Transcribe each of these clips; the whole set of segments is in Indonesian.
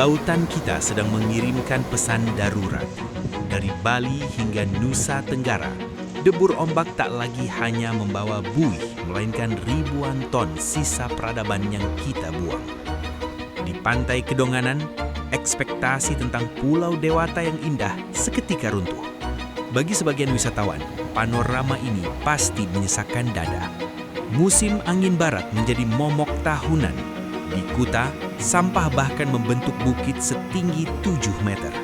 Lautan kita sedang mengirimkan pesan darurat. Dari Bali hingga Nusa Tenggara, debur ombak tak lagi hanya membawa buih, melainkan ribuan ton sisa peradaban yang kita buang. Di pantai Kedonganan, ekspektasi tentang Pulau Dewata yang indah seketika runtuh. Bagi sebagian wisatawan, panorama ini pasti menyesakkan dada. Musim angin barat menjadi momok tahunan. Di Kuta, sampah bahkan membentuk bukit setinggi 7 meter.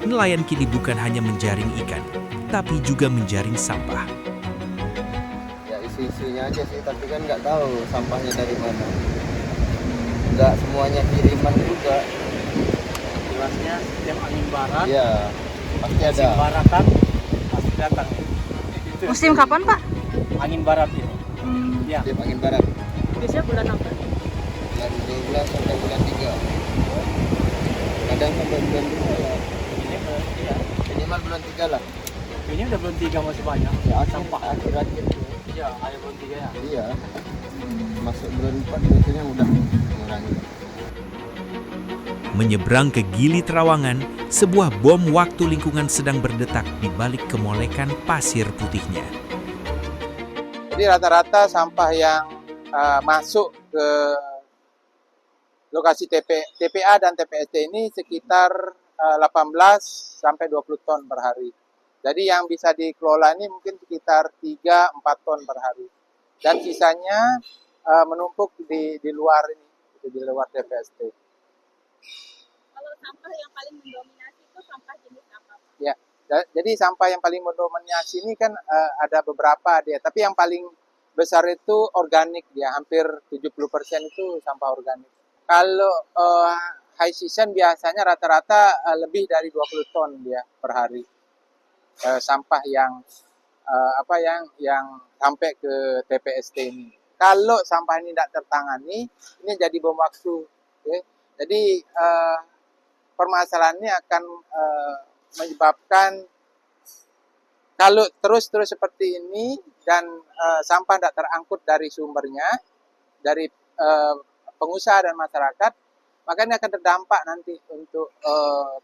Nelayan kini bukan hanya menjaring ikan, tapi juga menjaring sampah. Ya isi-isinya aja sih, tapi kan nggak tahu sampahnya dari mana. Nggak semuanya kiriman juga. Jelasnya setiap angin barat, Iya, pasti ada. musim barat kan pasti datang. Itu Musim kapan, Pak? angin barat ini. Ya, Setiap angin barat. Biasanya bulan apa? Bulan 12 sampai bulan 3. Kadang sampai bulan 2 ya. ini ya. Minimal bulan 3 lah. Ini udah belum 3 masih banyak. Ya, Sampah. akhir-akhir itu. Ya, ayo belum 3 ya. Iya. Masuk bulan 4 biasanya udah mengurangi. Menyeberang ke Gili Trawangan, sebuah bom waktu lingkungan sedang berdetak di balik kemolekan pasir putihnya. Jadi rata-rata sampah yang masuk ke lokasi TPA dan TPST ini sekitar 18 sampai 20 ton per hari. Jadi yang bisa dikelola ini mungkin sekitar 3-4 ton per hari. Dan sisanya menumpuk di luar ini, di luar TPST. Kalau sampah yang paling mendominasi itu sampah jenis apa, Pak? Ya, jadi sampah yang paling mendominasi ini kan ada beberapa dia, tapi yang paling besar itu organik dia, hampir 70% itu sampah organik. Kalau high season biasanya rata-rata lebih dari 20 ton dia per hari. Sampah yang yang sampai ke TPST ini. Kalau sampah ini tidak tertangani, ini jadi bom waktu. Okay? Jadi permasalahannya akan menyebabkan kalau terus seperti ini dan sampah tidak terangkut dari sumbernya, dari pengusaha dan masyarakat, maka ini akan terdampak nanti untuk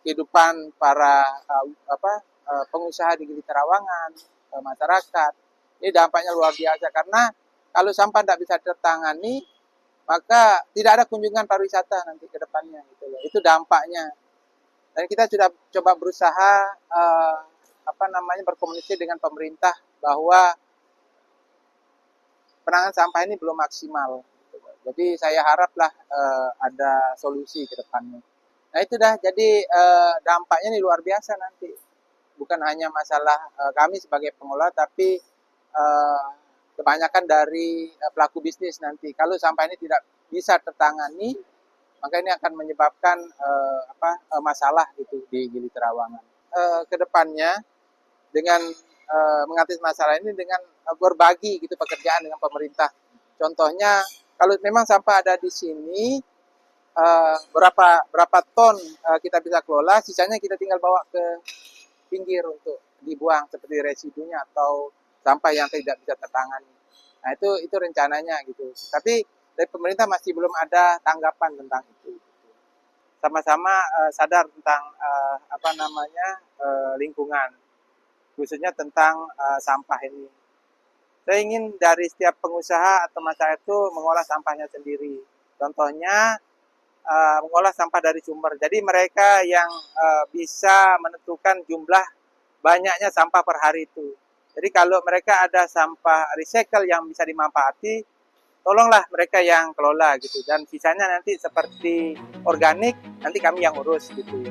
kehidupan para pengusaha di Gili Trawangan, masyarakat. Ini dampaknya luar biasa karena kalau sampah tidak bisa tertangani, maka tidak ada kunjungan pariwisata nanti ke depannya. Gitu loh. Itu dampaknya. Dan kita sudah coba berusaha berkomunikasi dengan pemerintah bahwa penanganan sampah ini belum maksimal. Jadi saya haraplah ada solusi ke depannya. Nah itu dah jadi dampaknya ini luar biasa nanti. Bukan hanya masalah kami sebagai pengelola, tapi kebanyakan dari pelaku bisnis nanti. Kalau sampah ini tidak bisa tertangani, maka ini akan menyebabkan masalah gitu di Gili Trawangan. Kedepannya dengan mengatasi masalah ini dengan berbagi gitu pekerjaan dengan pemerintah. Contohnya kalau memang sampah ada di sini berapa ton kita bisa kelola, sisanya kita tinggal bawa ke pinggir untuk dibuang seperti residunya atau sampah yang tidak bisa tertangani. Nah itu rencananya gitu. Tapi dari pemerintah masih belum ada tanggapan tentang itu. Sama-sama sadar tentang lingkungan, khususnya tentang sampah ini. Saya ingin dari setiap pengusaha atau masyarakat itu mengolah sampahnya sendiri. Contohnya mengolah sampah dari sumber. Jadi mereka yang bisa menentukan jumlah banyaknya sampah per hari itu. Jadi kalau mereka ada sampah recycle yang bisa dimanfaati, tolonglah mereka yang kelola gitu. Dan sisanya nanti seperti organik, nanti kami yang urus gitu.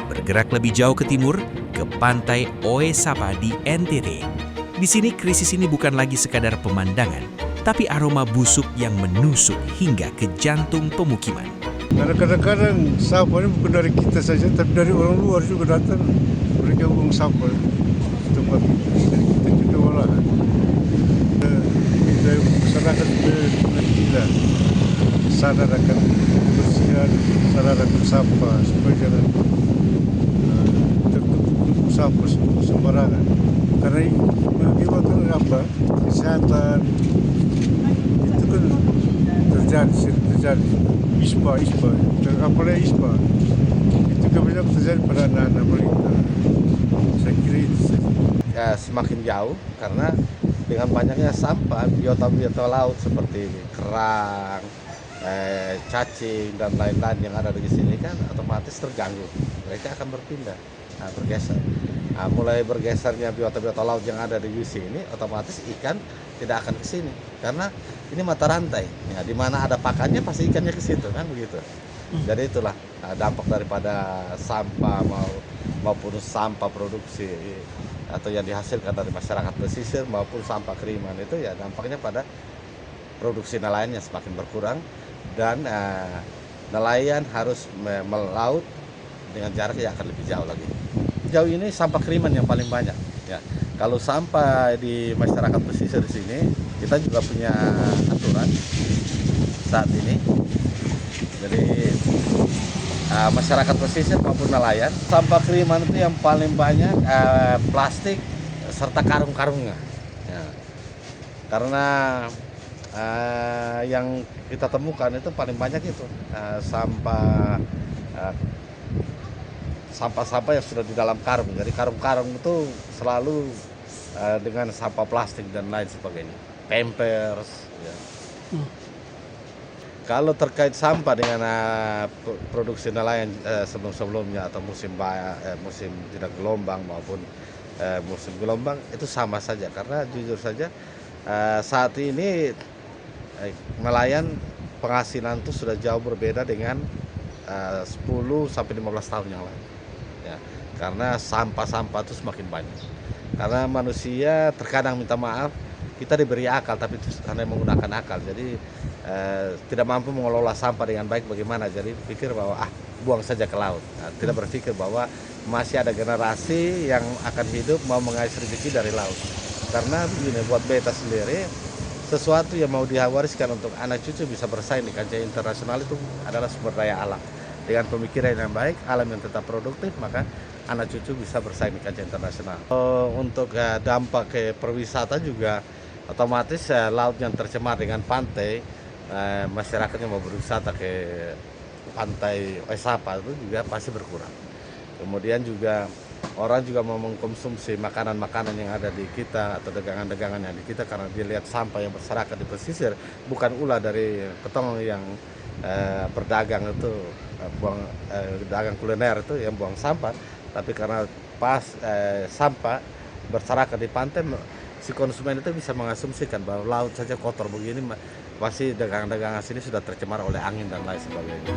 Bergerak lebih jauh ke timur, ke pantai Oe Sapa di NTT. Di sini krisis ini bukan lagi sekadar pemandangan, tapi aroma busuk yang menusuk hingga ke jantung pemukiman. Karena kadang-kadang sampah ini bukan dari kita saja, tapi dari orang luar juga datang. Mereka buang sampah di tempat kita. Jadi kita juga olah. Dari masyarakat kita sadar akan kebersihan, sadar akan sampah, supaya jangan tertutup sampah sembarangan. Karena mengakibatkan kesehatan itu kan terjadi ispa, apalagi ispa itu kebanyakan terjadi pada anak-anak mereka. Saya kira itu saja. Ya, semakin jauh karena dengan banyaknya sampah biota-biota laut seperti kerang, cacing dan lain-lain yang ada di sini kan otomatis terganggu. Mereka akan berpindah, bergeser. Mulai bergesernya biota-biota laut yang ada di sini, otomatis ikan tidak akan ke sini karena ini mata rantai. Ya, di mana ada pakannya pasti ikannya ke situ kan begitu. Jadi itulah dampak daripada sampah maupun sampah produksi atau yang dihasilkan dari masyarakat pesisir maupun sampah kiriman itu ya dampaknya pada produksi nelayannya semakin berkurang dan nelayan harus melaut dengan jarak yang akan lebih jauh lagi. Jauh ini sampah kiriman yang paling banyak. Ya, kalau sampah di masyarakat pesisir di sini kita juga punya aturan saat ini. Jadi masyarakat pesisir maupun nelayan sampah kiriman itu yang paling banyak plastik serta karung-karungnya. Ya. Karena yang kita temukan itu paling banyak itu sampah-sampah yang sudah di dalam karung. Jadi karung-karung itu selalu dengan sampah plastik dan lain sebagainya. Pampers. Ya. Kalau terkait sampah dengan produksi nelayan sebelum-sebelumnya atau musim tidak gelombang maupun musim gelombang itu sama saja karena jujur saja saat ini nelayan penghasilan itu sudah jauh berbeda dengan 10 sampai 15 tahun yang lalu. Ya, karena sampah-sampah itu semakin banyak. Karena manusia terkadang minta maaf, kita diberi akal tapi karena menggunakan akal. Jadi tidak mampu mengelola sampah dengan baik bagaimana. Jadi pikir bahwa buang saja ke laut. Tidak berpikir bahwa masih ada generasi yang akan hidup mau mengais rezeki dari laut. Karena begini, buat beta sendiri sesuatu yang mau diwariskan untuk anak cucu bisa bersaing di kancah internasional itu adalah sumber daya alam. Dengan pemikiran yang baik, alam yang tetap produktif, maka anak cucu bisa bersaing di kancah internasional. Untuk dampak ke perwisata juga otomatis laut yang tercemar dengan pantai, masyarakatnya mau berwisata ke pantai Oesapa itu juga pasti berkurang. Kemudian juga orang juga mau mengkonsumsi makanan-makanan yang ada di kita atau dagangan-dagangan yang di kita karena dia lihat sampah yang berserakan di pesisir, bukan ulah dari petong yang berdagang itu dagang kuliner itu yang buang sampah, tapi karena pas sampah berserakan di pantai, si konsumen itu bisa mengasumsikan bahwa laut saja kotor begini, pasti dagangan-dagangan sini sudah tercemar oleh angin dan lain sebagainya.